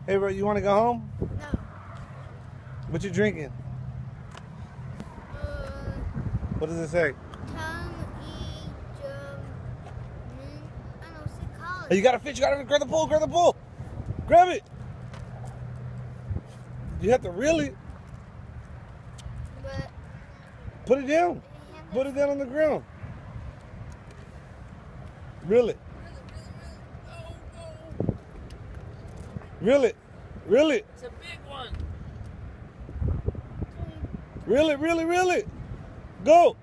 Hey, bro, you want to go home? No. What you drinking? What does it say? Hey, you got a fish. You got to grab the pole. Grab the pole. Grab it. You have to reel it. But put it down. Put it down on the ground. Reel it. Reel it. Reel it. It's a big one. Reel it, reel it, reel it. Go.